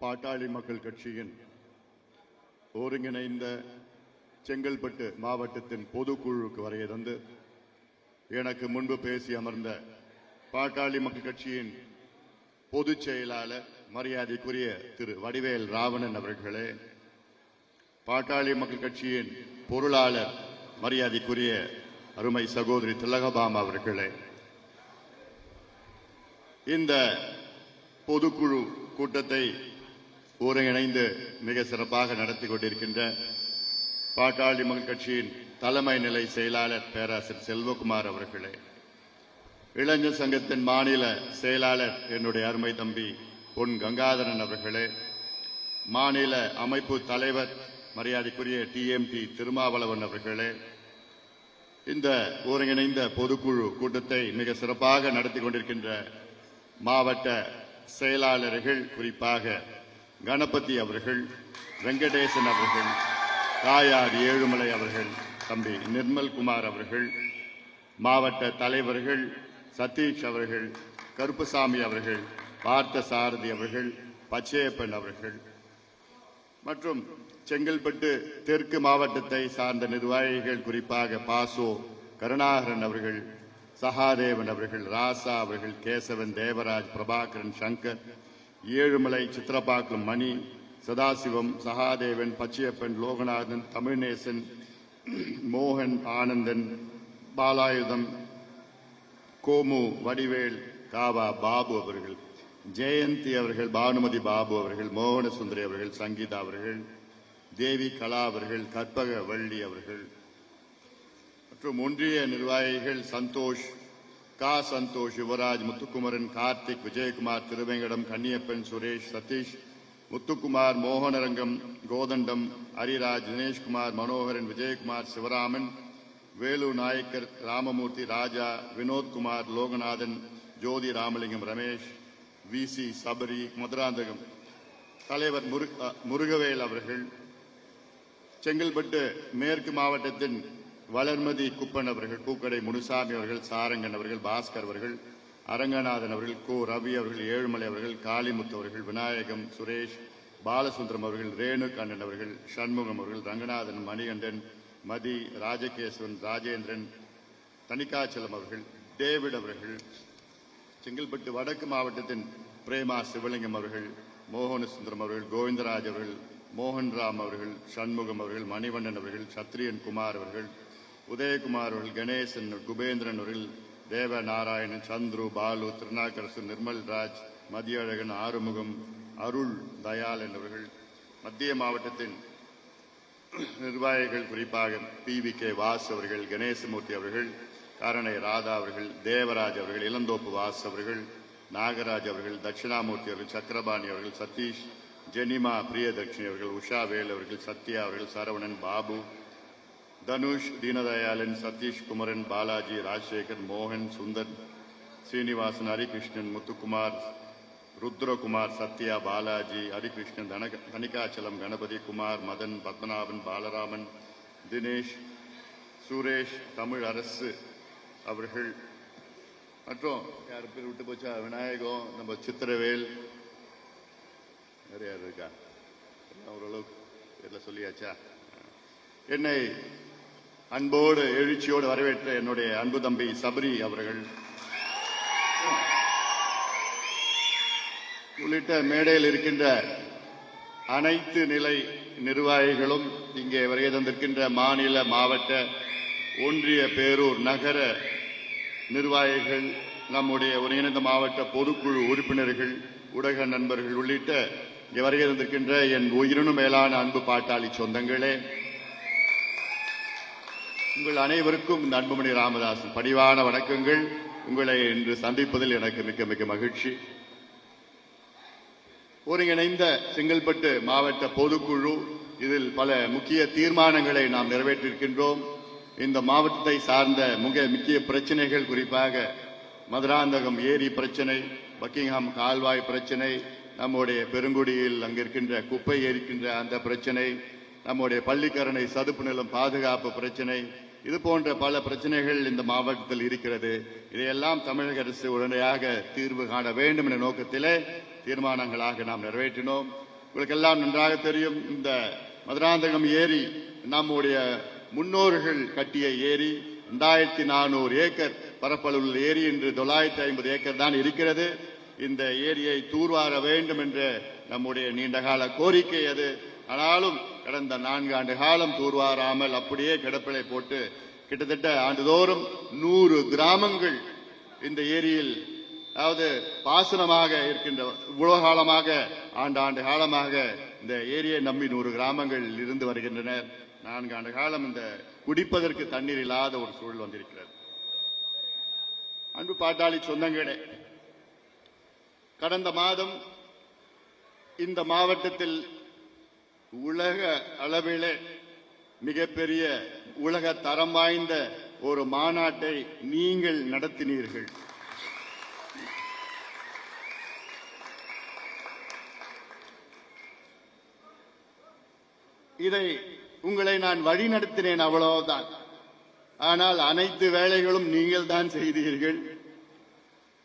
பாட்டாளி மக்கள் கட்சியின் ஒருங்கிணைந்த செங்கல்பட்டு மாவட்டத்தின் பொதுக்குழுவுக்கு வருகை தந்து எனக்கு முன்பு பேசி அமர்ந்த பாட்டாளி மக்கள் கட்சியின் பொதுச் செயலாளர் மரியாதைக்குரிய திரு வடிவேல் ராவணன் அவர்களே, பாட்டாளி மக்கள் கட்சியின் பொருளாளர் மரியாதைக்குரிய அருமை சகோதரி திலகபாமா அவர்களே, இந்த பொதுக்குழு கூட்டத்தை ஒருங்கிணைந்து மிக சிறப்பாக நடத்தி கொண்டிருக்கின்ற பாட்டாளி மக்கள் கட்சியின் தலைமை நிலை செயலாளர் பேராசிரியர் செல்வகுமார் அவர்களே, இளைஞர் சங்கத்தின் மாநில செயலாளர் என்னுடைய அருமை தம்பி பொன் கங்காதரன் அவர்களே, மாநில அமைப்பு தலைவர் மரியாதைக்குரிய டிஎம்டி திருமாவளவன் அவர்களே, இந்த ஒருங்கிணைந்த பொதுக்குழு கூட்டத்தை மிக சிறப்பாக நடத்தி கொண்டிருக்கின்ற மாவட்ட செயலாளர்கள், குறிப்பாக கணபதி அவர்கள், வெங்கடேசன் அவர்கள், தாயார் ஏழுமலை அவர்கள், தம்பி நிர்மல்குமார் அவர்கள், மாவட்ட தலைவர்கள் சதீஷ் அவர்கள், கருப்பசாமி அவர்கள், பார்த்த சாரதி அவர்கள், பச்சையப்பன் அவர்கள் மற்றும் செங்கல்பட்டு தெற்கு மாவட்டத்தை சார்ந்த நிர்வாகிகள், குறிப்பாக பாசோ கருணாகரன் அவர்கள், சகாதேவன் அவர்கள், ராசா அவர்கள், கேசவன், தேவராஜ், பிரபாகரன், சங்கர், ஏழுமலை, சித்திரப்பாக்கம் மணி, சதாசிவம், சகாதேவன், பச்சையப்பன், லோகநாதன், தமிழ்நேசன், மோகன், ஆனந்தன், பாலாயுதம், கோமு, வடிவேல், காவா, பாபு அவர்கள், ஜெயந்தி அவர்கள், பானுமதி பாபு அவர்கள், மோகன சுந்தரி அவர்கள், சங்கீதா அவர்கள், தேவி கலா அவர்கள், கற்பக வள்ளி அவர்கள் மற்றும் ஒன்றிய நிர்வாகிகள் சந்தோஷ், சந்தோஷ், யுவராஜ், முத்துக்குமரன், கார்த்திக், விஜயகுமார், திருவேங்கடம், கன்னியப்பன், சுரேஷ், சதீஷ், முத்துக்குமார், மோகனரங்கம், கோதண்டம், ஹரிராஜ், தினேஷ்குமார், மனோகரன், விஜயகுமார், சிவராமன், வேலு நாயக்கர், ராமமூர்த்தி, ராஜா, வினோத்குமார், லோகநாதன், ஜோதி, ராமலிங்கம், ரமேஷ், விசி, சபரி, மதுராந்தகம், தலைவர் முருகவேல் அவர்கள், செங்கல்பட்டு மேற்கு மாவட்டத்தின் வளர்மதி குப்பன் அவர்கள், பூக்கடை முனுசாமி அவர்கள், சாரங்கன் அவர்கள், பாஸ்கர் அவர்கள், அரங்கநாதன் அவர்கள், கோ ரவி அவர்கள், ஏழுமலை அவர்கள், காளிமுத்து அவர்கள், விநாயகம், சுரேஷ், பாலசுந்தரம் அவர்கள், ரேணுகண்ணன் அவர்கள், சண்முகம் அவர்கள், ரங்கநாதன், மணிகண்டன், மதி, ராஜகேசவன், ராஜேந்திரன், தணிகாச்சலம் அவர்கள், டேவிட் அவர்கள், செங்கல்பட்டு வடக்கு மாவட்டத்தின் பிரேமா சிவலிங்கம் அவர்கள், மோகன சுந்தரம் அவர்கள், கோவிந்தராஜ் அவர்கள், மோகன்ராம் அவர்கள், சண்முகம் அவர்கள், மணிவண்ணன் அவர்கள், சத்ரியன் குமார் அவர்கள், உதயகுமார் அவர்கள், கணேசன், குபேந்திரன் அவர்கள், தேவ நாராயணன், சந்துரு, பாலு, திருநாக்கரசு, நிர்மல்ராஜ், மதியழகன், ஆறுமுகம், அருள் தயாளன் அவர்கள், மத்திய மாவட்டத்தின் நிர்வாகிகள், குறிப்பாக PVK வாஸ் அவர்கள், கணேசமூர்த்தி அவர்கள், காரணை ராதா அவர்கள், தேவராஜ் அவர்கள், இளந்தோப்பு வாஸ் அவர்கள், நாகராஜ் அவர்கள், தட்சிணாமூர்த்தி அவர்கள், சக்கரபாணி அவர்கள், சதீஷ், ஜெனிமா, பிரியதர்ஷினி அவர்கள், உஷா வேல் அவர்கள், சத்யா அவர்கள், சரவணன், பாபு, தனுஷ், தீனதயாளன், சதீஷ், குமரன், பாலாஜி, ராஜசேகர், மோகன், சுந்தர், சீனிவாசன், ஹரிகிருஷ்ணன், முத்துக்குமார், ருத்ரகுமார், சத்யா, பாலாஜி, ஹரிகிருஷ்ணன், தணிகாச்சலம், கணபதி, குமார், மதன், பத்மநாபன், பாலராமன், தினேஷ், சுரேஷ், தமிழ் அரசு அவர்கள் மற்றும் யார் பேர் விட்டு போச்சா, விநாயகம், நம்ம சித்திரவேல், வேறு யார் இருக்கா, ஓரளவுக்கு எல்லாம் சொல்லியாச்சா. என்னை அன்போடு எழுச்சியோடு வரவேற்ற என்னுடைய அன்பு தம்பி சபரி அவர்கள் உள்ளிட்ட மேடையில் இருக்கின்ற அனைத்து நிலை நிர்வாகிகளும், இங்கே வருகை தந்திருக்கின்ற மாநில, மாவட்ட, ஒன்றிய, பேரூர், நகர நிர்வாகிகள், நம்முடைய ஒருங்கிணைந்த மாவட்ட பொதுக்குழு உறுப்பினர்கள், ஊடக நண்பர்கள் உள்ளிட்ட இங்கே வருகை தந்திருக்கின்ற என் உயிரினும் மேலான அன்பு பாட்டாளி சொந்தங்களே, உங்கள் அனைவருக்கும் இந்த அன்புமணி ராமதாசன் பணிவான வணக்கங்கள். உங்களை இன்று சந்திப்பதில் எனக்கு மிக்க மிக்க மகிழ்ச்சி. ஒருங்கிணைந்த செங்கல்பட்டு மாவட்ட பொதுக்குழு, இதில் பல முக்கிய தீர்மானங்களை நாம் நிறைவேற்றிருக்கின்றோம். இந்த மாவட்டத்தை சார்ந்த முக்கிய பிரச்சனைகள், குறிப்பாக மதுராந்தகம் ஏரி பிரச்சனை, பக்கிங்ஹாம் கால்வாய் பிரச்சனை, நம்முடைய பெருங்குடியில் அங்கிருக்கின்ற குப்பை எரிக்கின்ற அந்த பிரச்சனை, நம்முடைய பள்ளிக்கரணை சதுப்பு நிலம் பாதுகாப்பு பிரச்சனை, இது போன்ற பல பிரச்சனைகள் இந்த மாவட்டத்தில் இருக்கிறது. இதையெல்லாம் தமிழக அரசு உடனடியாக தீர்வு காண வேண்டும் என்ற நோக்கத்திலே தீர்மானங்களாக நாம் நிறைவேற்றினோம். உங்களுக்கு எல்லாம் நன்றாக தெரியும். இந்த மதுராந்தகம் ஏரி நம்முடைய முன்னோர்கள் கட்டிய ஏரி. 2400 ஏக்கர் பரப்பளவுள்ள ஏரி இன்று 950 ஏக்கர் தான் இருக்கிறது. இந்த ஏரியை தூர்வார வேண்டும் என்ற நம்முடைய நீண்டகால கோரிக்கை அது. ஆனாலும் கடந்த 4 ஆண்டு காலம் தூர்வாராமல் அப்படியே கிடப்பிலை போட்டு கிட்டத்தட்ட ஆண்டுதோறும் 100 கிராமங்கள் இந்த ஏரியில், அதாவது பாசனமாக இருக்கின்ற இவ்வளவு காலமாக ஆண்டு காலமாக இந்த ஏரியை நம்பி 100 கிராமங்கள் இருந்து வருகின்றனர். 4 ஆண்டு காலம் இந்த குடிப்பதற்கு தண்ணீர் இல்லாத ஒரு சூழல் வந்திருக்கிறது. அன்பு பாட்டாளி சொந்தங்களே, கடந்த மாதம் இந்த மாவட்டத்தில் உலக அளவிலே மிகப்பெரிய உலக தரம் வாய்ந்த ஒரு மாநாட்டை நீங்கள் நடத்தினீர்கள். இதை உங்களை நான் வழி நடத்தினேன், அவ்வளவுதான். ஆனால் அனைத்து வேலைகளும் நீங்கள் தான் செய்தீர்கள்.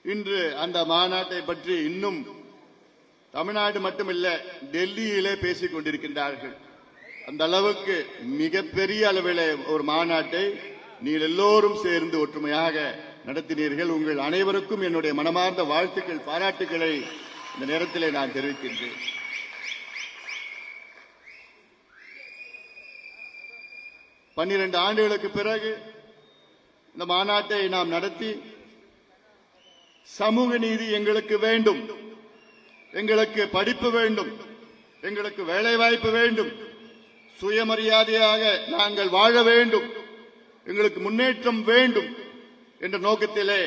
இன்று அந்த மாநாட்டை பற்றி இன்னும் தமிழ்நாடு மட்டுமில்ல, டெல்லியிலே பேசிக் கொண்டிருக்கின்றார்கள். அந்த அளவுக்கு மிகப்பெரிய அளவில் ஒரு மாநாட்டை நீங்கள் எல்லோரும் சேர்ந்து ஒற்றுமையாக நடத்தினீர்கள். உங்கள் அனைவருக்கும் என்னுடைய மனமார்ந்த வாழ்த்துக்கள், பாராட்டுக்களை இந்த நேரத்திலே நான் தெரிவிக்கின்றேன். பன்னிரண்டு ஆண்டுகளுக்கு பிறகு இந்த மாநாட்டை நாம் நடத்தி, சமூக நீதி எங்களுக்கு வேண்டும், எங்களுக்கு படிப்பு வேண்டும், எங்களுக்கு வேலைவாய்ப்பு வேண்டும், சுயமரியாதையாக நாங்கள் வாழ வேண்டும், எங்களுக்கு முன்னேற்றம் வேண்டும் என்ற நோக்கத்திலே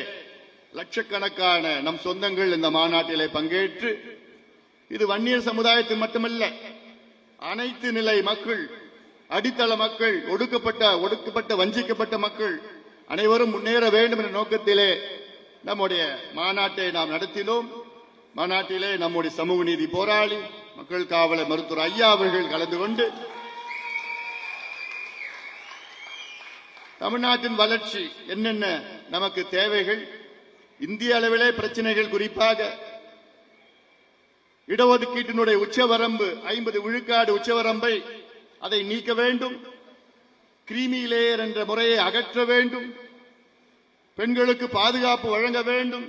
லட்சக்கணக்கான நம் சொந்தங்கள் இந்த மாநாட்டிலே பங்கேற்று, இது வன்னியர் சமுதாயத்தில் மட்டுமல்ல, அனைத்து நிலை மக்கள், அடித்தள மக்கள், ஒடுக்கப்பட்ட வஞ்சிக்கப்பட்ட மக்கள் அனைவரும் முன்னேற வேண்டும் என்ற நோக்கத்திலே நம்முடைய மாநாட்டை நாம் நடத்தினோம். மாநாட்டிலே நம்முடைய சமூக நீதி போராளி, மக்கள் காவலர் மருத்துவர் ஐயா அவர்கள் கலந்து கொண்டு தமிழ்நாட்டின் வளர்ச்சி என்னென்ன நமக்கு தேவைகள், இந்திய அளவிலே பிரச்சனைகள், குறிப்பாக இடஒதுக்கீட்டினுடைய உச்சவரம்பு 50 விழுக்காடு உச்சவரம்பை அதை நீக்க வேண்டும், கிரீமி லேயர் என்ற முறையை அகற்ற வேண்டும், பெண்களுக்கு பாதுகாப்பு வழங்க வேண்டும்,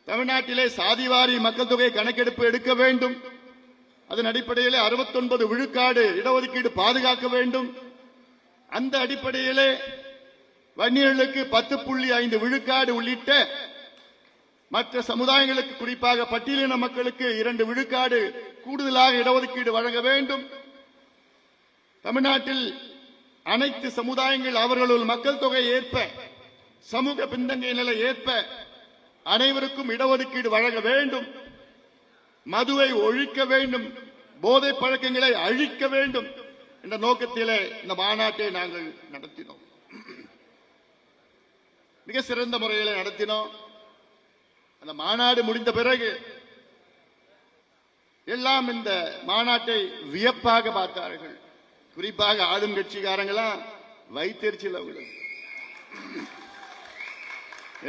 தமிழ்நாட்டிலே சாதிவாரி மக்கள் தொகை கணக்கெடுப்பு எடுக்க வேண்டும், அதன் அடிப்படையிலே 69 விழுக்காடு இடஒதுக்கீடு பாதுகாக்க வேண்டும், அந்த அடிப்படையிலே வன்னியர்களுக்கு 10.5 விழுக்காடு உள்ளிட்ட மற்ற சமுதாயங்களுக்கு, குறிப்பாக பட்டியலின மக்களுக்கு 2 விழுக்காடு கூடுதலாக இடஒதுக்கீடு வழங்க வேண்டும். தமிழ்நாட்டில் அனைத்து சமுதாயங்கள் அவர்களுடைய மக்கள் தொகை ஏற்ப, சமூக பின்தங்கிய நிலை ஏற்ப அனைவருக்கும் இடஒதுக்கீடு வழங்க வேண்டும், மதுவை ஒழிக்க வேண்டும், போதை பழக்கங்களை அழிக்க வேண்டும் என்ற நோக்கத்திலே இந்த மாநாட்டை நாங்கள் நடத்தினோம். மிக சிறந்த முறையில் நடத்தினோம். அந்த மாநாடு முடிந்த பிறகு எல்லாம் இந்த மாநாட்டை வியப்பாக பார்த்தார்கள். குறிப்பாக ஆளும் கட்சிக்காரங்களாம் வைத்தெரிச்சல்.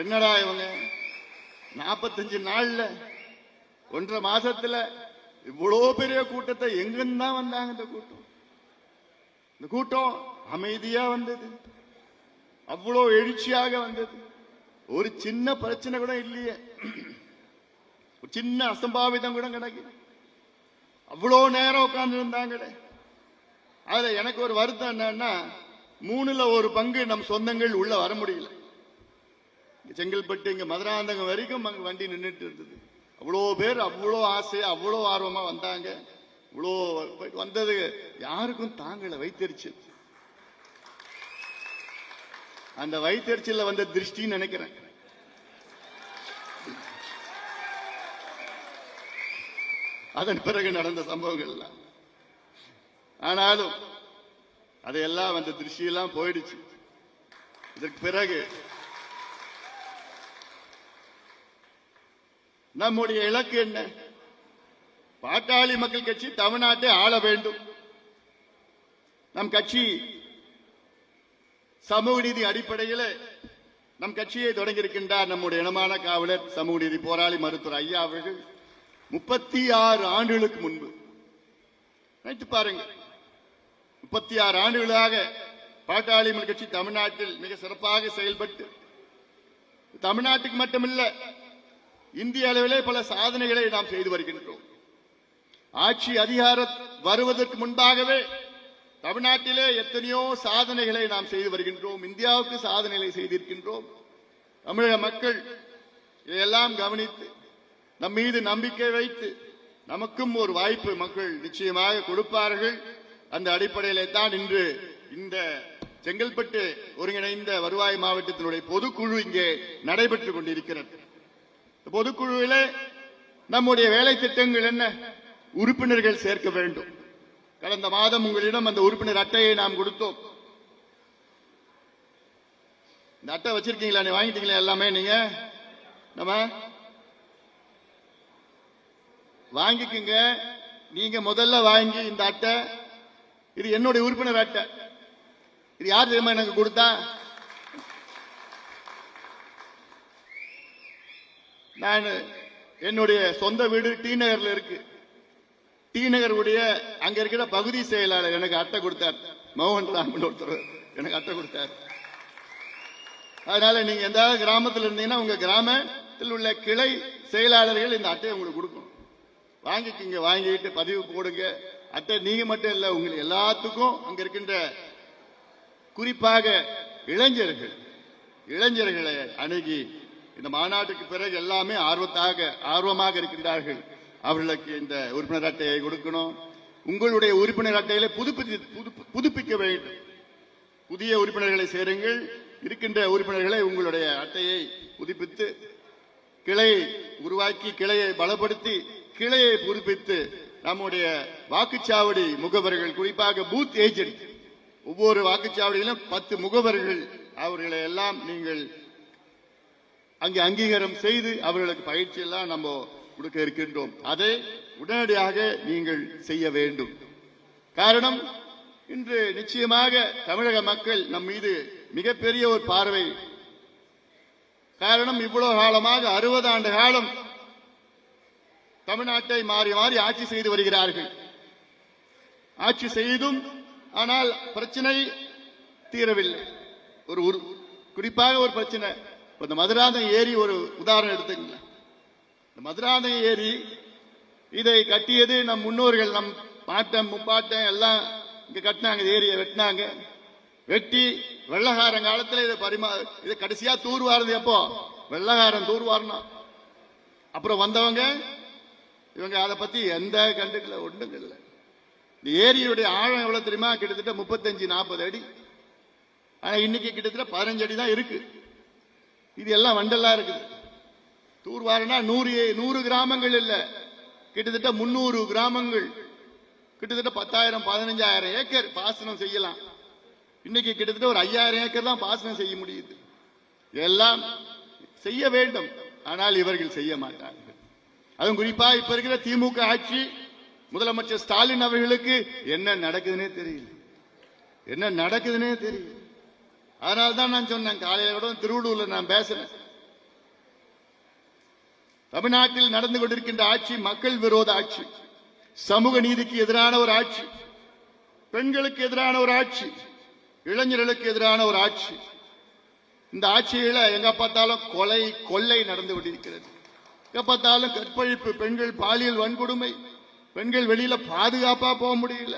என்னடா இவங்க 45 நாள்ல 1.5 மாசத்துல இவ்வளவு பெரிய கூட்டத்தை எங்கிருந்தா வந்தாங்க? இந்த கூட்டம் அமைதியா வந்தது, அவ்வளவு எழுச்சியாக வந்தது. ஒரு சின்ன பிரச்சனை கூட இல்லையே, ஒரு சின்ன அசம்பாவிதம் கூட கிடைக்கல. அவ்வளவு நேரம் உட்கார்ந்து இருந்தாங்களே. அதுல எனக்கு ஒரு வருத்தம் என்னன்னா, 1/3 நம் சொந்தங்கள் உள்ள வர முடியல. செங்கல்பட்டு இங்க மதுராந்தகம் வரைக்கும் அங்க வண்டி நின்றுட்டு இருந்தது. அவ்வளோ பேர் அவ்வளோ ஆசையா அவ்வளோ ஆர்வமா வந்தாங்க. இவ்வளோ வந்தது யாருக்கும் தாங்கல. வைத்தெரிச்சல், அந்த வைத்தெரிச்சல்ல வந்த திருஷ்டின்னு நினைக்கிறேன். அதன் பிறகு நடந்த சம்பவங்கள் எல்லாம். ஆனாலும் அதையெல்லாம் அந்த திருஷ்டியெல்லாம் போயிடுச்சு. இதற்கு பிறகு நம்முடைய இலக்கு என்ன? பாட்டாளி மக்கள் கட்சி தமிழ்நாட்டை ஆள வேண்டும். நம் கட்சி சமூக நீதி அடிப்படையில் நம் கட்சியை தொடங்கியிருக்கின்றார் நம்முடைய இனமான காவலர், சமூக நீதி போராளி மருத்துவர் ஐயா அவர்கள். 36 ஆண்டுகளுக்கு முன்பு நினைத்து பாருங்க. 36 ஆண்டுகளாக பாட்டாளி மக்கள் கட்சி தமிழ்நாட்டில் மிக சிறப்பாக செயல்பட்டு தமிழ்நாட்டுக்கு மட்டுமல்ல இந்திய அளவிலே பல சாதனைகளை நாம் செய்து வருகின்றோம். ஆட்சி அதிகாரம் வருவதற்கு முன்பாகவே தமிழ்நாட்டிலே எத்தனையோ சாதனைகளை நாம் செய்து வருகின்றோம். இந்தியாவுக்கு சாதனைகளை செய்திருக்கின்றோம். தமிழக மக்கள் இதையெல்லாம் கவனித்து நம் மீது நம்பிக்கை வைத்து நமக்கும் ஒரு வாய்ப்பு மக்கள் நிச்சயமாக கொடுப்பார்கள். அந்த அடிப்படையிலே தான் இன்று இந்த செங்கல்பட்டு ஒருங்கிணைந்த வருவாய் மாவட்டத்தினுடைய பொதுக்குழு இங்கே நடைபெற்றுக் கொண்டிருக்கிறது. பொதுக்குழுவிலே நம்முடைய வேலை திட்டங்கள் என்ன? உறுப்பினர்கள் சேர்க்க வேண்டும். கடந்த மாதம் உங்களிடம் அந்த உறுப்பினர் அட்டையை நாம் கொடுத்தோம். இந்த அட்டை வச்சிருக்கீங்களா? நீ வாங்கிட்டீங்களா? எல்லாமே நீங்க நம்ம வாங்கிக்குங்க. நீங்க முதல்ல வாங்கி இந்த அட்டை, இது என்னுடைய உறுப்பினர் அட்டை. இது யார் தெரியுமா எனக்கு கொடுத்தா? நான் என்னுடைய சொந்த வீடு டி நகர்ல இருக்கு. டி நகருடைய அங்க இருக்கிற பகுதி செயலாளர் எனக்கு அட்டை கொடுத்தார். மோகன் ராமன் ஒருத்தர் எனக்கு அட்டை கொடுத்தார். அதனால நீங்க எந்த கிராமத்தில் இருந்தீங்கன்னா உங்க கிராமத்தில் உள்ள கிளை செயலாளர்கள் இந்த அட்டையை உங்களுக்கு கொடுக்கணும். வாங்கிக்கிங்க. வாங்கிட்டு பதிவு போடுங்க. அட்டை நீங்க மட்டும் இல்ல, உங்களுக்கு எல்லாத்துக்கும் அங்க இருக்கின்ற குறிப்பாக இளைஞர்களை அணுகி இந்த மாநாட்டுக்கு பிறகு எல்லாமே ஆர்வமாக இருக்கின்றார்கள். அவர்களுக்கு இந்த உறுப்பினர் அட்டையை கொடுக்கணும். உங்களுடைய உறுப்பினர் அட்டையில புதுப்பிக்க வேண்டும். புதிய உறுப்பினர்களை சேருங்கள். இருக்கின்ற உறுப்பினர்களை உங்களுடைய அட்டையை புதுப்பித்து கிளையை உருவாக்கி கிளையை பலப்படுத்தி கிளையை புதுப்பித்து நம்முடைய வாக்குச்சாவடி முகவர்கள், குறிப்பாக பூத் ஏஜென்ட், ஒவ்வொரு வாக்குச்சாவடியிலும் 10 முகவர்கள், அவர்களை எல்லாம் நீங்கள் அங்கே அங்கீகாரம் செய்து அவர்களுக்கு பயிற்சி எல்லாம் நம்ம கொடுக்க இருக்கின்றோம். அதை உடனடியாக நீங்கள் செய்ய வேண்டும். காரணம், இன்று நிச்சயமாக தமிழக மக்கள் நம் மீது மிகப்பெரிய ஒரு பார்வை. காரணம், இவ்வளவு காலமாக 60 ஆண்டு காலம் தமிழ்நாட்டை மாறி மாறி ஆட்சி செய்து வருகிறார்கள். ஆட்சி செய்தும் ஆனால் பிரச்சனை தீரவில்லை. குறிப்பாக ஒரு பிரச்சனை, இந்த மதுராந்தகம் ஏரி ஒரு உதாரணம் எடுத்துக்கங்க. இந்த மதுராந்தகம் ஏரி இதை கட்டியது நம் முன்னோர்கள், நம் பாட்டன் முப்பாட்டன் எல்லாம் இங்க கட்டினாங்க. ஏரியை வெட்டினாங்க. வெட்டி வெள்ளகாரன் காலத்தில் இதை கடைசியா தூர்வாருது. எப்போ வெள்ளகாரன் தூர்வாரணும். அப்புறம் வந்தவங்க இவங்க அதை பத்தி எந்த கண்டுக்கல, ஒன்றும் இல்லை. இந்த ஏரியுடைய ஆழம் எவ்வளவு தெரியுமா? கிட்டத்தட்ட 35-40 அடி. ஆனா இன்னைக்கு கிட்டத்தட்ட 15 அடி தான் இருக்கு. இது எல்லாம் வண்டெல்லாம் இருக்குது. தூர்வாருனா 100 கிராமங்கள் இல்ல, கிட்டத்தட்ட 300 கிராமங்கள், கிட்டத்தட்ட 10,000-15,000 ஏக்கர் பாசனம் செய்யலாம். இன்னைக்கு கிட்டத்தட்ட ஒரு 5,000 ஏக்கர் தான் பாசனம் செய்ய முடியுது. எல்லாம் செய்ய வேண்டும். ஆனால் இவர்கள் செய்ய மாட்டார்கள். அதுவும் குறிப்பா இப்ப இருக்கிற திமுக ஆட்சி, முதலமைச்சர் ஸ்டாலின் அவர்களுக்கு என்ன நடக்குதுன்னே தெரியல. அதனால்தான் நான் சொன்னேன், காலையில கூட திருவள்ளூர்ல நான் பேசினேன். தமிழ்நாட்டில் நடந்து கொண்டிருக்கின்ற ஆட்சி மக்கள் விரோத ஆட்சி, சமூக நீதிக்கு எதிரான ஒரு ஆட்சி, பெண்களுக்கு எதிரான ஒரு ஆட்சி, இளைஞர்களுக்கு எதிரான ஒரு ஆட்சி. இந்த ஆட்சியில எங்க பார்த்தாலும் கொலை கொள்ளை நடந்து கொண்டிருக்கிறது. எங்க பார்த்தாலும் கற்பழிப்பு, பெண்கள் பாலியல் வன்கொடுமை, பெண்கள் வெளியில பாதுகாப்பா போக முடியல,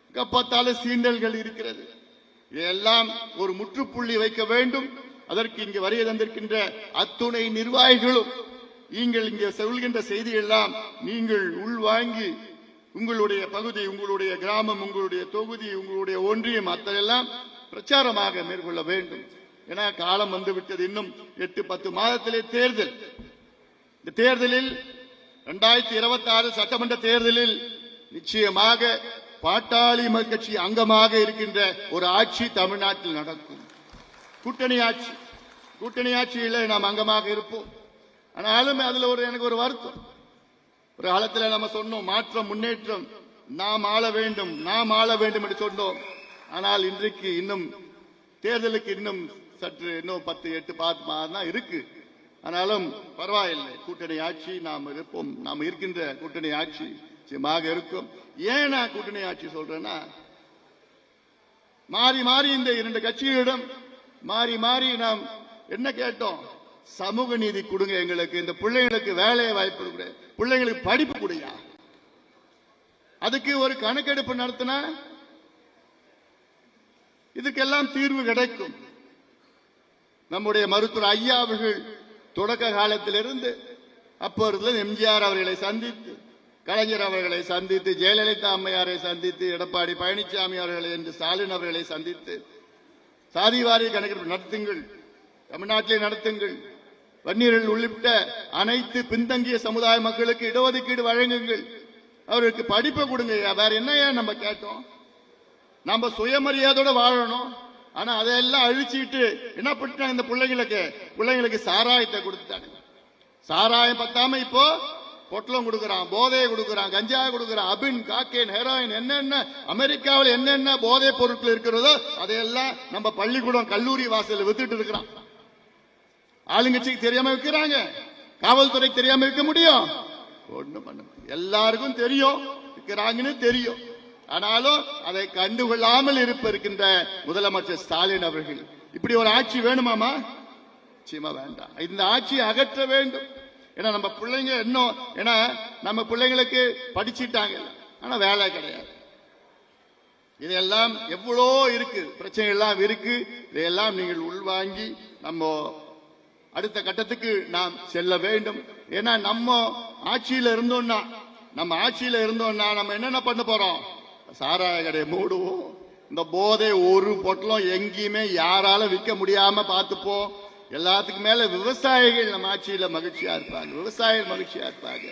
எங்க பார்த்தாலும் சீண்டல்கள் இருக்கிறது. இதெல்லாம் ஒரு முற்றுப்புள்ளி வைக்க வேண்டும். அதற்கு இங்கு வருகை தந்திருக்கின்ற அத்துணை நிர்வாகிகளும் நீங்கள் இங்கே சொல்கின்ற செய்தி எல்லாம் நீங்கள் உள்வாங்கி உங்களுடைய பகுதி, உங்களுடைய கிராமம், உங்களுடைய தொகுதி, உங்களுடைய ஒன்றியம் அத்தனையெல்லாம் பிரச்சாரமாக மேற்கொள்ள வேண்டும். ஏன்னா காலம் வந்துவிட்டது. இன்னும் 8-10 மாதத்திலே தேர்தல். இந்த தேர்தலில் 2026 சட்டமன்ற தேர்தலில் நிச்சயமாக பாட்டாளி மக்கள் கட்சி அங்கமாக இருக்கின்ற ஒரு ஆட்சி தமிழ்நாட்டில் நடக்கும். கூட்டணி ஆட்சியில் நாம் அங்கமாக இருப்போம். ஆனாலும் அதுல எனக்கு ஒரு வருத்தம். ஒரு காலத்தில் நம்ம சொன்னோம், மாற்றம் முன்னேற்றம், நாம் ஆள வேண்டும் என்று சொன்னோம். ஆனால் இன்றைக்கு இன்னும் தேர்தலுக்கு இன்னும் சற்று 10-8 மாதம் தான் இருக்கு. ஆனாலும் பரவாயில்லை, கூட்டணி ஆட்சி நாம் இருப்போம். நாம் இருக்கின்ற கூட்டணி ஆட்சி நிச்சயமாக இருக்கும். ஏன் நான் கூட்டணி ஆட்சி சொல்றேன்னா, மாறி மாறி இந்த இரண்டு கட்சிகளிடம் மாறி மாறி நாம் என்ன கேட்டோம்? சமூக நீதி கொடுங்க எங்களுக்கு, இந்த பிள்ளைங்களுக்கு வேலை வாய்ப்பு கொடுங்க, பிள்ளைங்களுக்கு படிப்பு கொடுங்க. அதுக்கு ஒரு கணக்கெடுப்பு நடத்தினா இதுக்கெல்லாம் தீர்வு கிடைக்கும். நம்முடைய மருத்துவர் ஐயா அவர்கள் தொடக்க காலத்திலிருந்து அப்பொழுது எம்ஜிஆர் அவர்களை சந்தித்து, கலைஞர் அவர்களை சந்தித்து, ஜெயலலிதா அம்மையாரை சந்தித்து, எடப்பாடி பழனிசாமி அவர்களை என்று ஸ்டாலின் அவர்களை சந்தித்து, சாதிவாரி கணக்கெடுப்பு நடத்துங்கள், தமிழ்நாட்டிலே நடத்துங்கள், வன்னியர்கள் உள்ளிட்ட அனைத்து பின்தங்கிய சமுதாய மக்களுக்கு இடஒதுக்கீடு வழங்குங்கள், அவருக்கு படிப்பை கொடுங்க. வேற என்ன நம்ம கேட்டோம்? நம்ம சுயமரியாதையோட வாழணும். ஆனா அதையெல்லாம் அழிச்சுட்டு என்ன பண்ணிட்டாங்க? இந்த பிள்ளைங்களுக்கு சாராயத்தை கொடுத்துட்டாங்க. சாராயம் பத்தாம இப்போ பொட்டலம் கொடுக்கறான், போதையை கொடுக்கறான், கஞ்சா கொடுக்கறான், அபின், காக்கேன், ஹெரோயின், என்னென்ன அமெரிக்காவில் என்னென்ன போதை பொருட்கள் இருக்கிறதோ அதையெல்லாம் நம்ம பள்ளிக்கூடம் கல்லூரி வாசல் வித்துட்டு இருக்கிறான். ஆளுங்கட்சிக்கு தெரியாம விற்கிறாங்க, காவல்துறைக்கு தெரியாம விற்க முடியும்? ஒண்ணும் பண்ண எல்லாருக்கும் தெரியும், விற்கிறாங்கன்னு தெரியும். ஆனாலும் அதை கண்டுகொள்ளாமல் இருக்கின்ற முதலமைச்சர் ஸ்டாலின் அவர்கள், இப்படி ஒரு ஆட்சி வேணுமாமா? நிச்சயமா வேண்டாம். இந்த ஆட்சியை அகற்ற வேண்டும். ஏன்னா நம்ம பிள்ளைங்க இன்னும், ஏன்னா நம்ம பிள்ளைங்களுக்கு படிச்சுட்டாங்க, ஆனா வேலை கிடையாது. இதெல்லாம் எவ்வளோ இருக்கு, பிரச்சனை எல்லாம் இருக்கு. இதையெல்லாம் நீங்கள் உள்வாங்கி நம்ம அடுத்த கட்டத்துக்கு நாம் செல்ல வேண்டும். ஏன்னா நம்ம ஆட்சியில இருந்தோம்னா நம்ம என்னென்ன பண்ண போறோம்? சாராய கடையை மூடுவோம். இந்த போதை ஒரு பொட்டலம் எங்கேயுமே யாரால விற்க முடியாம பார்த்துப்போம். எல்லாத்துக்கும் மேல விவசாயிகள் நம்ம ஆட்சியில மகிழ்ச்சியா இருப்பாங்க, விவசாயிகள் மகிழ்ச்சியா இருப்பாங்க.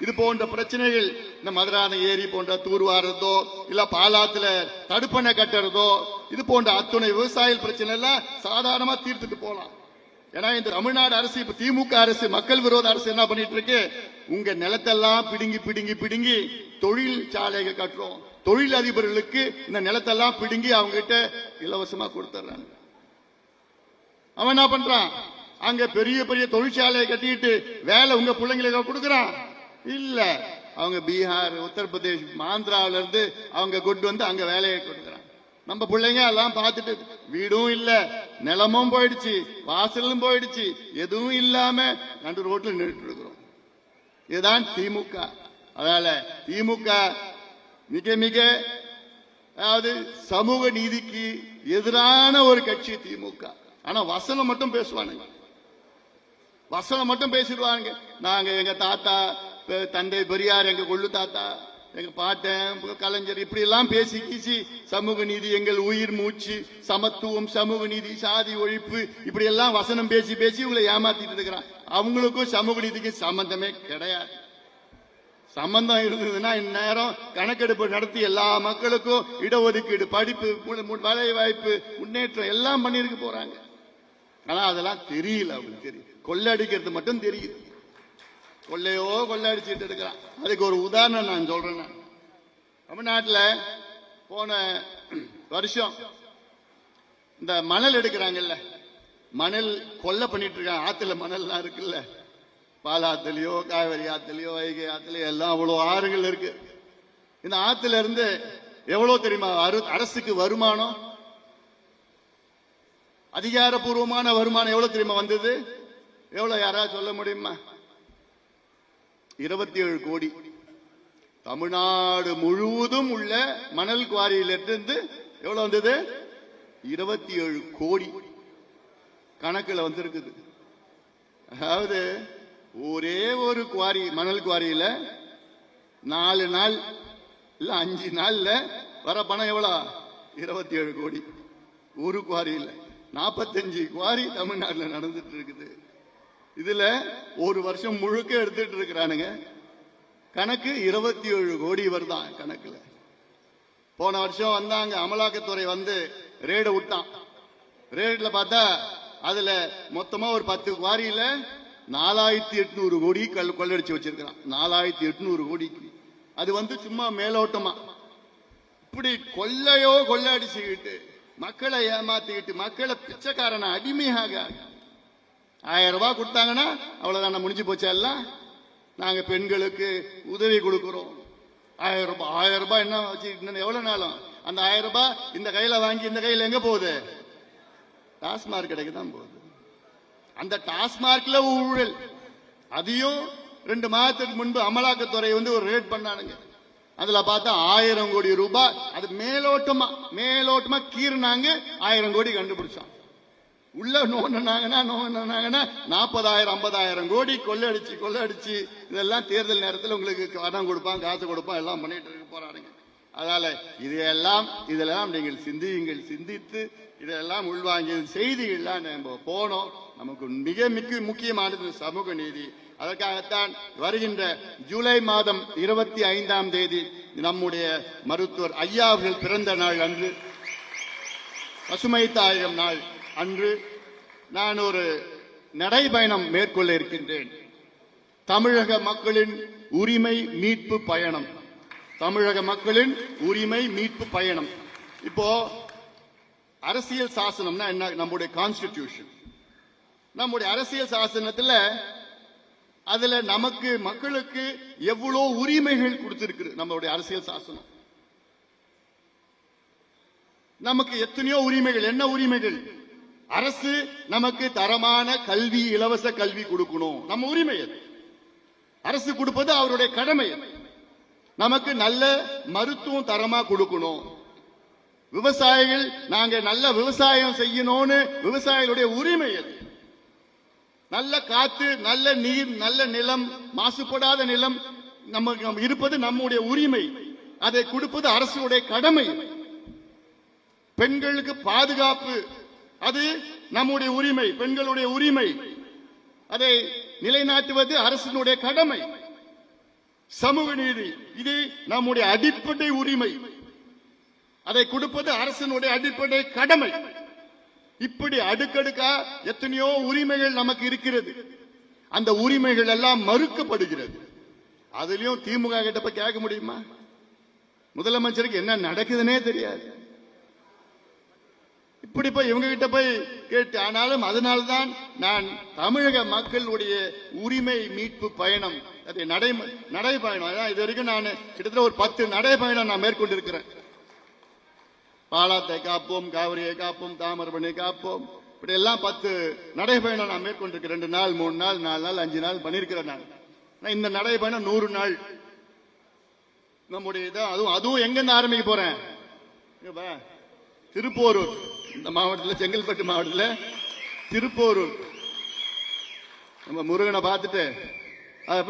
இது போன்ற பிரச்சனைகள், இந்த மதுரான ஏரி போன்ற தூர்வாரதோ, இல்ல பாலாத்துல தடுப்பணை கட்டுறதோ, இது போன்ற அத்துணை விவசாயிகள் பிரச்சனை எல்லாம் சாதாரணமா தீர்த்துட்டு போலாம். ஏன்னா இந்த தமிழ்நாடு அரசு, இப்ப திமுக அரசு, மக்கள் விரோத அரசு என்ன பண்ணிட்டு இருக்கு? உங்க நிலத்தெல்லாம் பிடுங்கி பிடுங்கி பிடுங்கி தொழில் சாலைகள் கட்டுறோம், தொழில் அதிபர்களுக்கு இந்த நிலத்தெல்லாம் பிடுங்கி அவங்க கிட்ட இலவசமா கொடுத்துறாங்க. அவன் என்ன பண்றான்? அங்க பெரிய பெரிய தொழிற்சாலையை கட்டிட்டு வேலை உங்க பிள்ளைங்களுக்கு கொடுக்கறான் இல்ல? அவங்க பீகார், உத்தரப்பிரதேஷ், ஆந்திராவில இருந்து அவங்க கொண்டு வந்து அங்க வேலையை கொடுக்கறான். நம்ம பிள்ளைங்க எல்லாம் பார்த்துட்டு வீடும் இல்ல, நிலமும் போயிடுச்சு, வாசலும் போயிடுச்சு, எதுவும் இல்லாம நடு ரோட்ல நின்றுட்டு இருக்கிறோம். இதுதான் திமுக. அதனால திமுக மிக மிக, அதாவது சமூக நீதிக்கு எதிரான ஒரு கட்சி திமுக. ஆனா வசனம் மட்டும் பேசுவானுங்க, வசனம் மட்டும் பேசிடுவாங்க. நாங்க எங்க தாத்தா தந்தை பெரியார், எங்க கொள்ளு தாத்தா, எங்க பாட்டன் கலைஞர், இப்படி எல்லாம் பேசி கீசி சமூக நீதி எங்கள் உயிர் மூச்சு, சமத்துவம், சமூக நீதி, சாதி ஒழிப்பு, இப்படி எல்லாம் வசனம் பேசி பேசி உங்களை ஏமாத்திட்டு இருக்கிறான். அவங்களுக்கும் சமூக நீதிக்கும் சம்பந்தமே கிடையாது. சம்பந்தம் இருந்ததுன்னா இந்நேரம் கணக்கெடுப்பு நடத்தி எல்லா மக்களுக்கும் இடஒதுக்கீடு, படிப்பு, வேலை வாய்ப்பு, முன்னேற்றம் எல்லாம் பண்ணிருக்க போறாங்க. ஆனா அதெல்லாம் தெரியல அவங்களுக்கு. தெரியும், கொள்ளடிக்கிறது மட்டும் தெரியுது. கொள்ளையோ கொள்ளடிச்சுட்டு இருக்கிறான். அதுக்கு ஒரு உதாரணம் நான் சொல்றேன். தமிழ்நாட்டில் போன வருஷம் இந்த மணல் எடுக்கிறாங்கல்ல, மணல் கொள்ளை பண்ணிட்டு இருக்காங்க. ஆத்துல மணல்லாம் இருக்குல்ல, பாலாத்துலயோ காவேரி ஆத்துலயோ வைகை ஆத்துலயோ எல்லாம் அவ்வளவு ஆறுகள் இருக்கு. இந்த ஆத்துல இருந்து எவ்வளவு தெரியுமா அரசுக்கு வருமானம்? அதிகாரப்பூர்வமான வருமானம் எவ்வளவு தெரியுமா வந்தது? எவ்வளவு யாராவது சொல்ல முடியுமா? 27 கோடி. தமிழ்நாடு முழுவதும் உள்ள மணல் குவாரியிலிருந்து எவ்வளவு வந்தது? 27 கோடி கணக்குல வந்திருக்குது. அதாவது ஒரே ஒரு குவாரி, மணல் குவாரியில 4 நாள் இல்ல 5 நாள்ல வர பணம் எவ்வளவு? 27 கோடி. ஒரு குவாரியில் 45 குவாரி தமிழ்நாட்டில் நடந்துட்டு இருக்குது. இதுல ஒரு வருஷம் முழுக்க எடுத்துட்டு இருக்கிறானுங்க. கணக்கு 27 கோடி வருதான் கணக்குல. போன வருஷம் வந்தாங்க, அமலாக்கத்துறை வந்து ரேடு விட்டான். ரேட்ல பார்த்தா அதுல மொத்தமா ஒரு 10 குவாரியில 4800 கோடி கொள்ளடிச்சு வச்சிருக்கிறான். 4800 கோடிக்கு. அது வந்து சும்மா மேலோட்டமா இப்படி கொள்ளையோ கொள்ளடிச்சுக்கிட்டு மக்களை ஏமாத்திக்கிட்டு மக்களை பிச்சைக்காரனை அடிமையாக 1000 ரூபாய் கொடுத்தாங்கன்னா அவ்வளவுதான், முடிஞ்சு போச்சா? எல்லாம் நாங்க பெண்களுக்கு உதவி கொடுக்கிறோம், 1000 ரூபாய் என்ன வச்சு எவ்வளவு நாளும் அந்த 1000 ரூபாய் இந்த கையில வாங்கி இந்த கையில எங்க போகுது? டாஸ்மார்க் கடைக்கு தான் போகுது. அந்த டாஸ்மார்க்ல ஊழல். அதையும் 2 மாதத்துக்கு முன்பு அமலாக்கத்துறை ஒரு ரேட் பண்ணானுங்க. அதுல பார்த்தா 1000 கோடி ரூபாய் அது மேலோட்டமா கீறினாங்க. 1000 கோடி கண்டுபிடிச்சான். உள்ள நோண்டினாங்கன்னா 40,000 50,000 கோடி கொள்ளடிச்சு இதெல்லாம் தேர்தல் நேரத்தில் உங்களுக்கு பணம் கொடுப்பான், காசு கொடுப்பான், எல்லாம் பண்ணிட்டு இருக்க போறாருங்க. அதனால இதெல்லாம் நீங்கள் சிந்தித்து இதெல்லாம் உள்வாங்கிய செய்திகள்லாம் நம்ம போனோம். நமக்கு மிக முக்கியமானது சமூக நீதி. அதற்காகத்தான் வருகின்ற ஜூலை மாதம் 25ஆம் தேதி நம்முடைய மருத்துவர் ஐயா அவர்கள் பிறந்த நாள் அன்று, பசுமை தாயகம் நாள் அன்று நான் ஒரு நடைபயணம் மேற்கொள்ள இருக்கின்றேன். தமிழக மக்களின் உரிமை மீட்பு பயணம். தமிழக மக்களின் உரிமை மீட்பு பயணம். இப்போ அரசியல் சாசனம்னா என்ன? நம்முடைய கான்ஸ்டிடியூஷன். நம்முடைய அரசியல் சாசனத்துல அதுல நமக்கு மக்களுக்கு எவ்வளவு உரிமைகள் கொடுத்திருக்கு. நம்மளுடைய அரசியல் சாசனம் நமக்கு எத்தனையோ உரிமைகள். என்ன உரிமைகள்? அரசு நமக்கு தரமான கல்வி, இலவச கல்வி கொடுக்கணும். நம்ம உரிமை அது. அரசு கொடுப்பது அவருடைய கடமை. நமக்கு நல்ல மருத்துவம் தரமா கொடுக்கணும். விவசாயிகள் நாங்க நல்ல விவசாயம் செய்யணும்னு விவசாயிகளுடைய உரிமை அது. நல்ல காத்து, நல்ல நீர், நல்ல நிலம், மாசுபடாத நிலம் நமக்கு இருப்பது நம்முடைய உரிமை. அதை கொடுப்பது அரசுடைய கடமை. பெண்களுக்கு பாதுகாப்பு அது நம்முடைய உரிமை, பெண்களுடைய உரிமை. அதை நிலைநாட்டுவது அரசினுடைய கடமை. சமூக நீதி இது நம்முடைய அடிப்படை உரிமை. அதை கொடுப்பது அரசினுடைய அடிப்படை கடமை. இப்படி அடுக்கடுக்கா எத்தனையோ உரிமைகள் நமக்கு இருக்கிறது. அந்த உரிமைகள் எல்லாம் மறுக்கப்படுகிறது. அதுலயும் திமுக கிட்ட போய் கேட்க முடியுமா? முதலமைச்சருக்கு என்ன நடக்குதுன்னே தெரியாது. இப்படி போய் இவங்க கிட்ட போய் கேட்டு, ஆனாலும் அதனால்தான் நான் தமிழக மக்களுடைய உரிமை மீட்பு பயணம், அதை நடைபயணம், இது வரைக்கும் நான் கிட்டத்தட்ட ஒரு 10 நடைபயணம் நான் மேற்கொண்டிருக்கிறேன். பாலாத்தை காப்போம், காவிரியை காப்போம், தாமிரபரணி காப்போம், இப்படி எல்லாம் 10 நடைபயணம் நான் மேற்கொண்டிருக்கிறேன். 2 நாள் 3 நாள் 4 நாள் 5 நாள் பண்ணிருக்கிறேன். நான் இந்த நடைபயணம் 100 நாள் நம்முடைய அதுவும் எங்க ஆரம்பிக்க போறேன்? திருப்போரூர், இந்த மாவட்டத்தில், செங்கல்பட்டு மாவட்டத்தில் திருப்போரூர் நம்ம முருகனை பார்த்துட்டு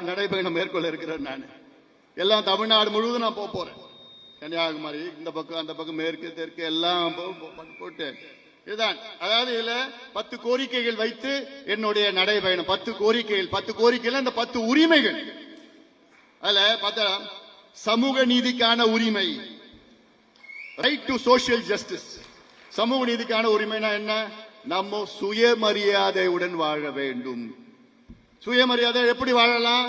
நடைபயணம் மேற்கொள்ள இருக்கிறேன். நான் எல்லாம் தமிழ்நாடு முழுவதும் நான் போறேன். கன்னியாகுமரி, இந்த பக்கம் அந்த பக்கம், மேற்கு தெற்கு எல்லாம் போட்டு இதுதான். அதாவது இதுல 10 கோரிக்கைகள் வைத்து என்னுடைய நடைபயணம். 10 கோரிக்கைகள் இந்த 10 உரிமைகள். அதுல பார்த்தா சமூக நீதிக்கான உரிமை, ரைட் டு சோசியல் ஜஸ்டிஸ். சமூக நீதிக்கான உரிமைனா என்ன? நம்ம சுயமரியாதையுடன் வாழ வேண்டும். சுயமரியாதை எப்படி வாழலாம்?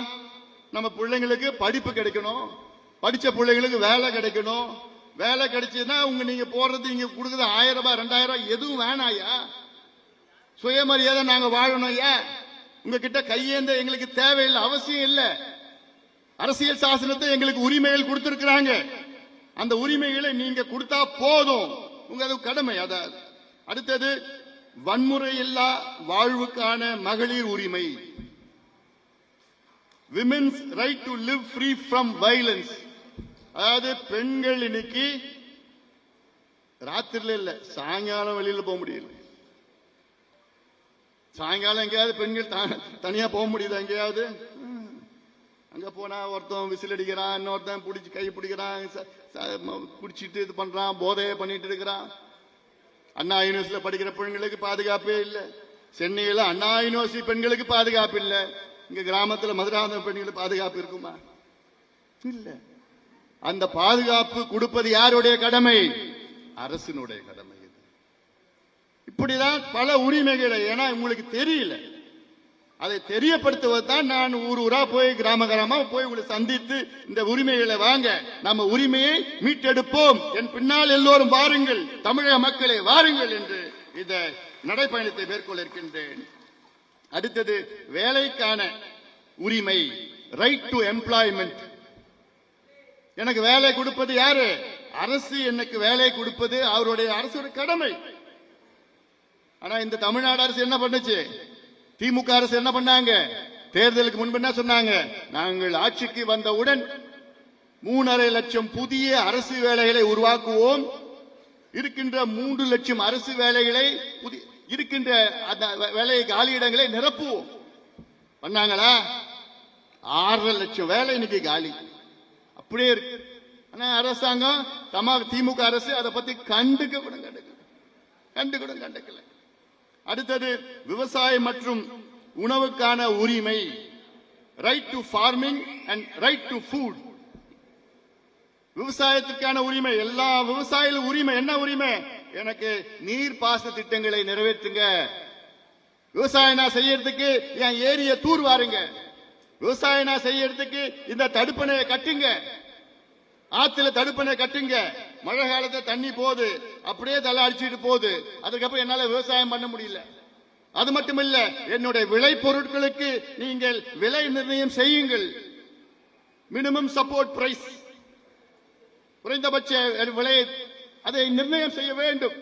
நம்ம பிள்ளைங்களுக்கு படிப்பு கிடைக்கணும், படிச்ச பிள்ளைங்களுக்கு வேலை கிடைக்கணும். வேலை கிடைச்சதுன்னா நீங்க போறது, இங்க கொடுக்குறது 1000 ரூபாய் 2000 ரூபாய் எதுவும் வேணாயா. சுயமரியாதை நாங்க வாழணும். ஏன் உங்ககிட்ட கையேந்த எங்களுக்கு தேவையில்லை, அவசியம் இல்லை. அரசியல் சாசனத்தை எங்களுக்கு உரிமைகள் கொடுத்திருக்கிறாங்க. அந்த உரிமைகளை நீங்க கொடுத்தா போதும், உங்க கடமை. அதாவது அடுத்தது வன்முறை இல்லா வாழ்வுக்கான மகளிர் உரிமை, women's right to live free from violence. அதாவது பெண்கள் இன்னைக்கு ராத்திரில இல்ல, சாயங்காலம் வெளியில போக முடியல. சாயங்காலம் எங்கேயாவது பெண்கள் தனியா போக முடியுது? எங்கேயாவது அங்க போனா ஒருத்தன் விசில் அடிக்கிறான், இன்னொருத்தன் பிடிச்சி கை பிடிக்கிறான், குடிச்சிட்டு இது பண்றான், போதையை பண்ணிட்டு இருக்கிறான். அண்ணா யூனிவர்சிட்டியில படிக்கிற பெண்களுக்கு பாதுகாப்பே இல்லை. சென்னையில அண்ணா யூனிவர்சிட்டி பெண்களுக்கு பாதுகாப்பு இல்லை. இங்க கிராமத்துல மதுராந்தகம் பெண்களுக்கு பாதுகாப்பு இருக்குமா? இல்ல. அந்த பாதுகாப்பு கொடுப்பது யாருடைய கடமை? அரசினுடைய கடமை. இப்படிதான் பல உரிமைகளை, ஏன்னா உங்களுக்கு தெரியல, அதை தெரியப்படுத்துவதுதான் நான் ஊரா போய் கிராம போய் உங்களை சந்தித்து இந்த உரிமைகளை வாங்க, நம்ம உரிமையை மீட்டெடுப்போம், என் பின்னால் எல்லோரும் வாருங்கள், தமிழக மக்களே வாருங்கள் என்று இந்த நடைப்பயணத்தை மேற்கொள்ள இருக்கின்றேன். அடுத்தது வேலைக்கான உரிமை, ரைட் டு எம்ப்ளாய்மெண்ட். எனக்கு வேலை கொடுப்பது யாரு? அரசு எனக்கு வேலை கொடுப்பது அவருடைய அரசோட கடமை. ஆனா இந்த தமிழ்நாடு அரசு என்ன பண்ணுச்சு? திமுக அரசு என்ன பண்ணாங்க? தேர்தலுக்கு முன்பு என்ன சொன்னாங்க? நாங்கள் ஆட்சிக்கு வந்தவுடன் 3.5 லட்சம் புதிய அரசு வேலைகளை உருவாக்குவோம், இருக்கின்ற 3 லட்சம் அரசு வேலைகளை இருக்கின்ற வேலை காலியிடங்களை நிரப்புவோம். பண்ணாங்களா? 6.5 லட்சம் வேலை இன்னைக்கு காலி அப்படியே இருக்கு. ஆனா அரசாங்கம் திமுக அரசு அதை பத்தி கண்டுக்கல. அடுத்தது விவசாயம் மற்றும் உணவுக்கான உரிமை, right to farming and right to food. விவசாயத்திற்கான உரிமை, எல்லா விவசாயிகளும் உரிமை. என்ன உரிமை? எனக்கு நீர்ப்பாசன திட்டங்களை நிறைவேற்றுங்க. விவசாயம் நான் செய்யறதுக்கு என் ஏரிய தூர் வாருங்க. விவசாயம் நான் செய்யறதுக்கு இந்த தடுப்பணையை கட்டுங்க, ஆத்துல தடுப்பணை கட்டுங்க. மழை காலத்துல தண்ணி போகுது, அப்படியே தலை அடிச்சுட்டு போகுது. அதுக்கப்புறம் என்னால விவசாயம் பண்ண முடியல. அது மட்டுமில்ல, என்னுடைய விளை பொருட்களுக்கு நீங்கள் விலை நிர்ணயம் செய்யுங்கள். மினிமம் சப்போர்ட் பிரைஸ், குறைந்தபட்ச விலை அதை நிர்ணயம் செய்ய வேண்டும்.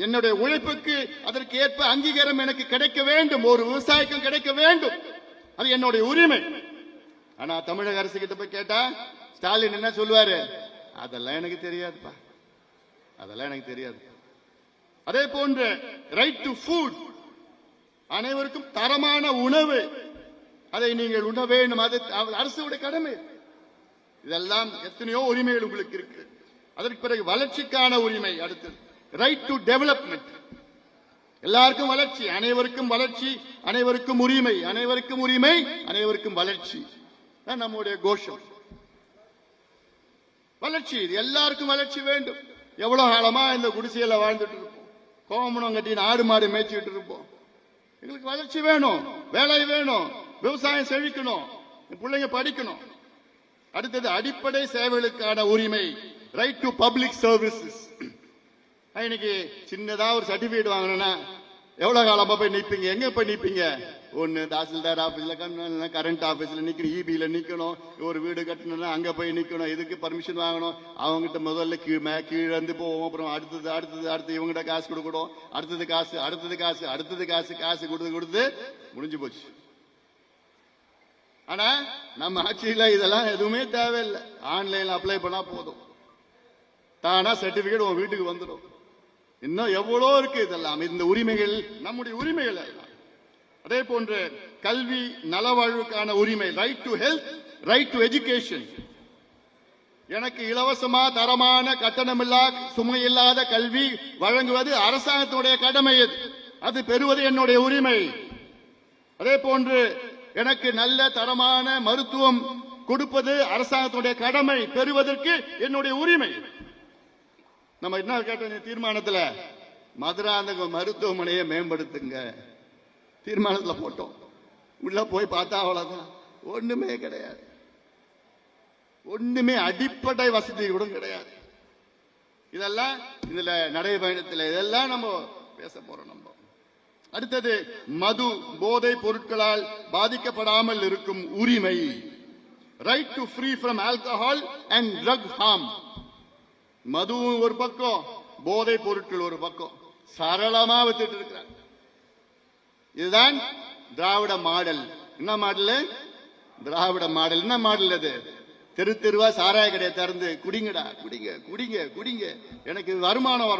என்னுடைய உழைப்புக்கு அதற்கு ஏற்ப அங்கீகாரம் எனக்கு கிடைக்க வேண்டும், ஒரு விவசாயிக்கும் கிடைக்க வேண்டும். அது என்னுடைய உரிமை. ஆனா தமிழக அரசு கிட்ட போய் கேட்டா ஸ்டாலின் என்ன சொல்லுவாரு? அதெல்லாம் எனக்கு தெரியாதுப்பா, அதெல்லாம் எனக்கு தெரியாது. அதே போன்ற ரைட் டு ஃபுட், அனைவருக்கும் தரமான உணவு, அதை நீங்கள் உண்ண வேண்டும், அது அரசுடைய கடமை. இதெல்லாம் எத்தனையோ உரிமைகள் உங்களுக்கு இருக்கு. அதற்கு பிறகு வளர்ச்சிக்கான உரிமை. அடுத்தது ரைட் டு டெவலப்மெண்ட், எல்லாருக்கும் வளர்ச்சி, அனைவருக்கும் வளர்ச்சி, அனைவருக்கும் உரிமை, அனைவருக்கும் உரிமை, அனைவருக்கும் வளர்ச்சி. நம்முடைய கோஷம் வளர்ச்சி. இது எல்லாருக்கும் வளர்ச்சி வேண்டும். எவ்வளவு காலமா இந்த குடிசையில வாழ்ந்துட்டு இருப்போம், கோமணம் கட்டி ஆடு மாடு மேய்ச்சிட்டு இருப்போம். எங்களுக்கு வளர்ச்சி வேணும், வேலை வேணும், விவசாயம் செழிக்கணும், பிள்ளைங்க படிக்கணும். அடுத்தது அடிப்படை சேவைகளுக்கான உரிமை, ரைட் டு பப்ளிக் சர்வீசஸ். இன்னைக்கு சின்னதா ஒரு சர்டிபிகேட் வாங்கணும்னா எவ்வளவு காலமா போய் நிப்பீங்க? எங்க போய் நிப்பீங்க? ஒன்னு தாசில்தார் ஆபீஸ்ல, கரண்ட் ஆபீஸ்ல நிக்கணும், இபில நிக்கணும். ஒரு வீடு கட்டணும்னா அங்க போய் நிக்கணும், இதுக்கு பர்மிஷன் வாங்கணும். அவங்ககிட்ட முதல்ல கீழே இருந்து போவோம், அப்புறம் அடுத்தது இவங்ககிட்ட காசு கொடுக்கணும், அடுத்தது காசு கொடுத்து முடிஞ்சு போச்சு. ஆனா நம்ம ஆட்சியில இதெல்லாம் எதுவுமே தேவையில்லை. ஆன்லைன்ல அப்ளை பண்ணா போதும், தானா சர்டிபிகேட் உங்க வீட்டுக்கு வந்துடும். இன்னும் எவ்வளோ இருக்கு இதெல்லாம். இந்த உரிமைகள் நம்முடைய உரிமைகள் எல்லாம். அதே போன்று கல்வி நலவாழ்வுக்கான உரிமை, right to health, right to education. எனக்கு இலவசமா தரமான கட்டணமில்லா சுமை இல்லாத கல்வி வழங்குவது அரசாங்கத்தினுடைய கடமை. அது பெறுவது என்னுடைய உரிமை. அதே போன்று எனக்கு நல்ல தரமான மருத்துவம் கொடுப்பது அரசாங்கத்தினுடைய கடமை, பெறுவதற்கு என்னுடைய உரிமை. நம்ம என்ன கேட்ட தீர்மானத்துல மதுராந்தக மருத்துவமனையை மேம்படுத்துங்க தீர்மானத்துல போட்டோம். உள்ள போய் பார்த்தா அவ்வளவுதான், ஒண்ணுமே கிடையாது, ஒண்ணுமே அடிப்படை வசதி கூட கிடையாது. இதெல்லாம் இதுல நடைபயணத்தில் இதெல்லாம் நம்ம பேச போறோம். நம்ம அடுத்தது மது போதை பொருட்களால் பாதிக்கப்படாமல் இருக்கும் உரிமை, right to free from alcohol and drug harm. மதுவும் ஒரு பக்கம், போதை பொருட்கள் ஒரு பக்கம், சரளமா வித்துட்டு இருக்கிறாங்க. இதுதான் திராவிட மாடல். என்ன மாடல்? திராவிட மாடல். என்ன மாடல் அது? தெரு தெருவா சாராய கடையை திறந்து குடிங்கடா, குடிங்க குடிங்க குடிங்க, எனக்கு வருமானம்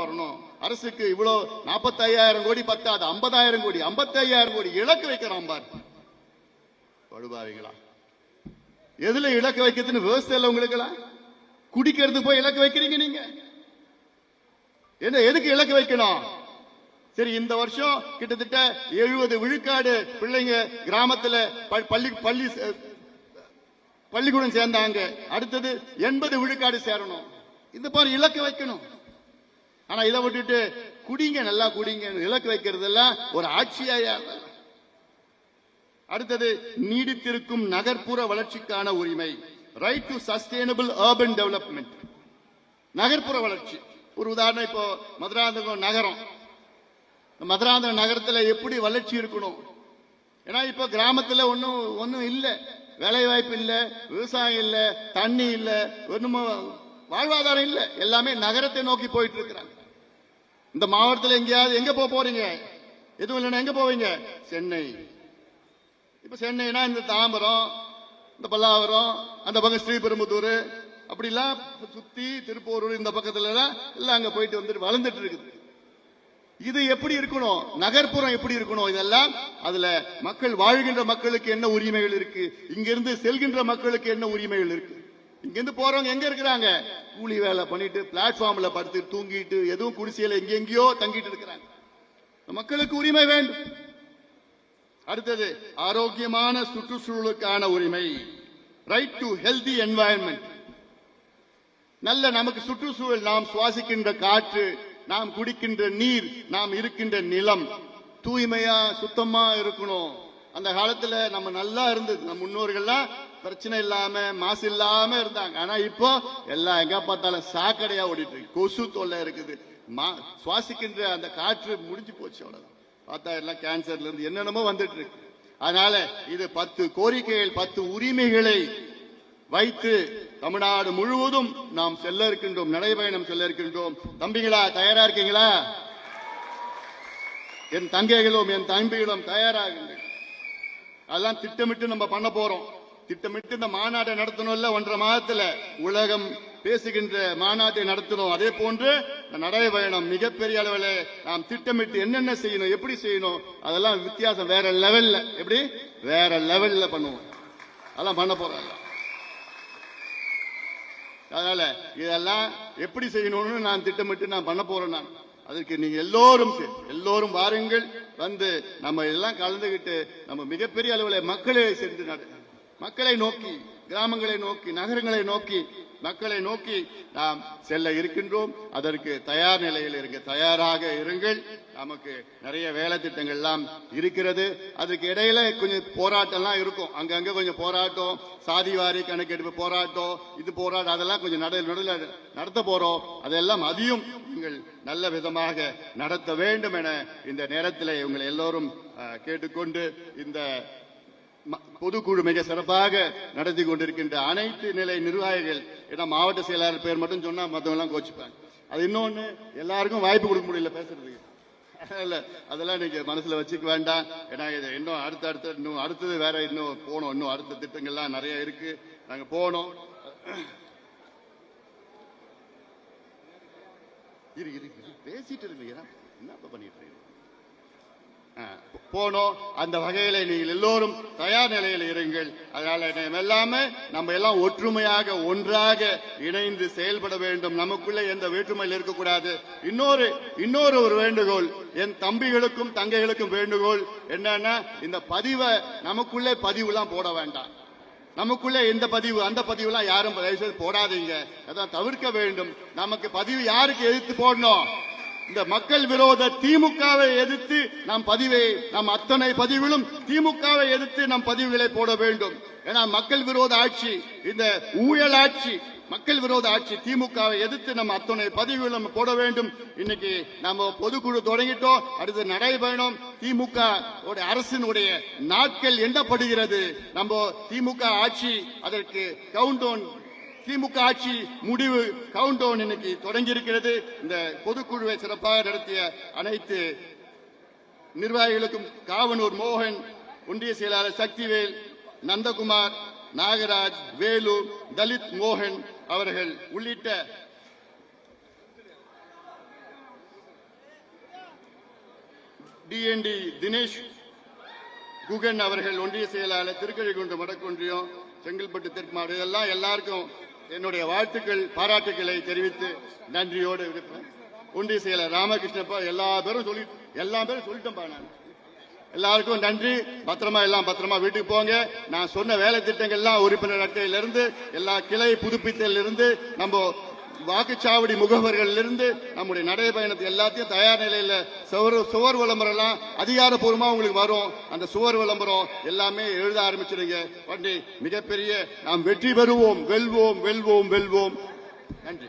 வரணும். அரசுக்கு இவ்வளவு 45,000 கோடி பத்தாது, 50,000 கோடி 55,000 கோடி இலக்கு வைக்கிறான் பார். படுபாவீங்களா? எதுல இலக்கு வைக்கிறதுன்னு விவசாயம் உங்களுக்கெல்லாம் குடிக்கிறது போய் இலக்கு வைக்கிறீங்க நீங்க. என்ன எதுக்கு இலக்கு வைக்கணும்? சரி, இந்த வருஷம் கிட்டத்தட்ட 70 விழுக்காடு பிள்ளைங்க கிராமத்துல பள்ளிக்கூடம் சேர்ந்தாங்க. அடுத்தது 80 விழுக்காடு சேரணும். இந்த மாதிரி இலக்கு வைக்கணும். ஆனா இதை விட்டுட்டு குடிங்க, நல்லா குடிங்க இலக்கு வைக்கிறதெல்லாம் ஒரு ஆட்சியா? அடுத்தது நீடித்திருக்கும் நகர்ப்புற வளர்ச்சிக்கான உரிமை, right to sustainable urban development. நகர்ப்புற வளர்ச்சி ஒரு உதாரணம். இப்போ மதுராந்தகம் நகரம், மதுராந்தகம் நகரத்தில் எப்படி வளர்ச்சி இருக்கணும்? ஏன்னா இப்ப கிராமத்தில் ஒன்னும் இல்லை, வேலை வாய்ப்பு இல்ல, விவசாயம் இல்ல, தண்ணி இல்ல, ஒண்ணுமோ வாழ்வாதாரம் இல்ல. எல்லாமே நகரத்தை நோக்கி போயிட்டு இருக்கிறாங்க. இந்த மாவட்டத்தில் எங்கேயாவது எங்க போறீங்க? எதுவும் இல்லைன்னா எங்க போவீங்க? சென்னை. இப்ப சென்னைனா இந்த தாம்பரம், இந்த பல்லாவரம், அந்த பக்கம் ஸ்ரீபெரும்புத்தூர், அப்படிலாம் சுத்தி திருப்பூர் இந்த பக்கத்துல எல்லாம் அங்க போயிட்டு வந்துட்டு வளர்ந்துட்டு இருக்குது. இது எப்படி இருக்கணும்? நகர்ப்புறம் எப்படி இருக்கணும்? இதெல்லாம் அதுல மக்கள் வாழ்கின்ற மக்களுக்கு என்ன உரிமைகள் இருக்கு, இங்கிருந்து செல்கின்ற மக்களுக்கு என்ன உரிமைகள் இருக்கு. இங்கிருந்து போறவங்க எங்க இருக்கிறாங்க? கூலி வேலை பண்ணிட்டு பிளாட்ஃபார்ம்ல படுத்து தூங்கிட்டு எதுவும் குடிசையில எங்கெங்கயோ தங்கிட்டு இருக்கிறாங்க. மக்களுக்கு உரிமை வேண்டும். அடுத்தது ஆரோக்கியமான சுற்றுச்சூழலுக்கான உரிமை, ரைட் டு ஹெல்தி என்வாயன்மெண்ட். நல்ல நமக்கு சுற்றுச்சூழல், நாம் சுவாசிக்கின்ற காற்று, நாம் குடிக்கின்ற நீர், நாம் இருக்கின்ற நிலம் தூய்மையா சுத்தமா இருக்கணும். அந்த காலத்துல நம்ம நல்லா இருந்தது, நம்ம முன்னோர்கள்லாம் பிரச்சனை இல்லாம மாசு இல்லாம இருந்தாங்க. ஆனா இப்போ எல்லாம் எங்க பார்த்தாலும் சாக்கடையா ஓடிட்டு இருக்கு, கொசு தொல்லை இருக்குது, சுவாசிக்கின்ற அந்த காற்று முடிஞ்சு போச்சு. அவ்வளவுதான். பார்த்தா எல்லாம் கேன்சர்ல இருந்து என்னென்னமோ வந்துட்டு இருக்கு. அதனால இது 10 கோரிக்கைகள், 10 உரிமைகளை வைத்து தமிழ்நாடு முழுவதும் நாம் செல்ல இருக்கின்றோம், நடைபயணம் செல்ல இருக்கின்றோம். தம்பிகளா தயாரா இருக்கீங்களா? என் தங்கைகளும் என் தம்பிகளும் தயாராகுங்கள். அதெல்லாம் திட்டமிட்டு நம்ம பண்ண போறோம். திட்டமிட்டு இந்த மாநாட்டை நடத்தணும்ல, 1.5 மாதத்துல உலகம் பேசுகின்ற மாநாட்டை நடத்தணும். அதே போன்று நடைபயணம் மிகப்பெரிய அளவில் நாம் திட்டமிட்டு என்னென்ன செய்யணும், எப்படி செய்யணும், அதெல்லாம் வித்தியாசம் வேற லெவல்ல, எப்படி வேற லெவல்ல பண்ணுவோம். அதெல்லாம் பண்ண போறோம். அதனால இதெல்லாம் எப்படி செய்யணும்னு நான் திட்டமிட்டு நான் பண்ண போறேன். நான் அதற்கு நீங்க எல்லோரும் வாருங்கள், வந்து நம்ம எல்லாம் கலந்துகிட்டு நம்ம மிகப்பெரிய அளவில் மக்களை நோக்கி, கிராமங்களை நோக்கி, நகரங்களை நோக்கி, மக்களை நோக்கி நாம் செல்ல இருக்கின்றோம். அதற்கு தயார் நிலையில் இருங்க, தயாராக இருங்கள். நமக்கு நிறைய வேலை திட்டங்கள் எல்லாம் இருக்கிறது. அதுக்கு இடையில கொஞ்சம் போராட்டம்லாம் இருக்கும், அங்கங்க கொஞ்சம் போராட்டம், சாதிவாரி கணக்கெடுப்பு போராட்டம், இது போராட்டம், அதெல்லாம் கொஞ்சம் நடுவில் நடத்த போறோம். அதெல்லாம் அதையும் நீங்கள் நல்ல விதமாக நடத்த வேண்டும் என இந்த நேரத்தில் உங்களை எல்லோரும் கேட்டுக்கொண்டு, இந்த பொதுக்குழு மிக சிறப்பாக நடத்தி கொண்டிருக்கின்ற அனைத்து நிலை நிர்வாகிகள், ஏன்னா மாவட்ட செயலாளர் பேர் மட்டும் சொன்னா மற்றவங்க எல்லாம் கோச்சிப்பாங்க. அது இன்னொன்னு, எல்லாருக்கும் வாய்ப்பு கொடுக்க முடியல பேசுறதுக்கு. அதெல்லாம் நீங்க மனசுல வச்சுக்க வேண்டாம். ஏன்னா இது இன்னும் அடுத்தது வேற இன்னும் போனோம், இன்னும் அடுத்த திட்டங்கள்லாம் நிறைய இருக்கு, நாங்க போனோம். பேசிட்டு இருக்கீங்க, என்ன பண்ணிட்டு இருக்கீங்க? போனோம். அந்த வகையில நீங்கள் எல்லோரும் தயார் நிலையில் இருங்கள். அதனால எல்லாமே நம்ம எல்லாம் ஒற்றுமையாக ஒன்றாக இணைந்து செயல்பட வேண்டும். நமக்குள்ள எந்த வேற்றுமையில் இருக்கக்கூடாது. இன்னொரு ஒரு வேண்டுகோள், என் தம்பிகளுக்கும் தங்கைகளுக்கும் வேண்டுகோள் என்னன்னா, இந்த பதிவை நமக்குள்ளே பதிவுலாம் போட வேண்டாம். நமக்குள்ள எந்த பதிவு அந்த பதிவுலாம் யாரும் போடாதீங்க, அதான் தவிர்க்க வேண்டும். நமக்கு பதிவு யாருக்கு எதிர்த்து போடணும்? இந்த மக்கள் விரோத திமுகவை எதிர்த்து நம் அத்தனை பதிவிலும் திமுகவை எதிர்த்து நம் பதிவுகளை போட வேண்டும். ஏன்னா மக்கள் விரோத ஆட்சி, இந்த ஊழல் ஆட்சி, மக்கள் விரோத ஆட்சி, திமுகவை எதிர்த்து நம்ம அத்தனை பதிவுகள் நம்ம போட வேண்டும். இன்னைக்கு நம்ம பொதுக்குழு தொடங்கிட்டோம். அடுத்து நடைபயணம். திமுக அரசினுடைய நாட்கள் எண்ணப்படுகிறது. நம்ம திமுக ஆட்சி அதற்கு கவுண்டவுன், திமுக ஆட்சி முடிவு கவுண்டவுன் இன்னைக்கு தொடங்கி இருக்கிறது. இந்த பொதுக்குழுவை சிறப்பாக நடத்திய அனைத்து நிர்வாகிகளுக்கும், காவனூர் மோகன், ஒன்றிய செயலாளர் சக்திவேல், நந்தகுமார், நாகராஜ், வேலு, தலித் மோகன் அவர்கள் உள்ளிட்ட DND தினேஷ் குகன் அவர்கள், ஒன்றிய செயலாளர் திருக்கழிகுன்றம் வடக்கொன்றியம், செங்கல்பட்டு தெற்குமாடு, இதெல்லாம் எல்லாருக்கும் என்னுடைய வாழ்த்துக்கள், பாராட்டுக்களை தெரிவித்து நன்றியோடு இருப்பேன். ஒன்றிய செயலர் ராமகிருஷ்ணப்பா, எல்லா பேரும் சொல்லிட்டேன்பா. நான் எல்லாருக்கும் நன்றி. பத்திரமா வீட்டுக்கு போங்க. நான் சொன்ன வேலை திட்டங்கள்லாம் உறுப்பினர் அட்டையிலிருந்து, எல்லா கிளை புதுப்பித்தலிருந்து, நம்ம வாக்குச்சாவடி முகவர்கள் இருந்து, நம்முடைய நடைபயணத்தை எல்லாத்தையும் தயார் நிலையில சுவர் விளம்பரம் எல்லாம் அதிகாரப்பூர்வமா உங்களுக்கு வரும். அந்த சுவர் விளம்பரம் எல்லாமே எழுத ஆரம்பிச்சிருங்க. மிகப்பெரிய நாம் வெற்றி பெறுவோம், வெல்வோம். நன்றி.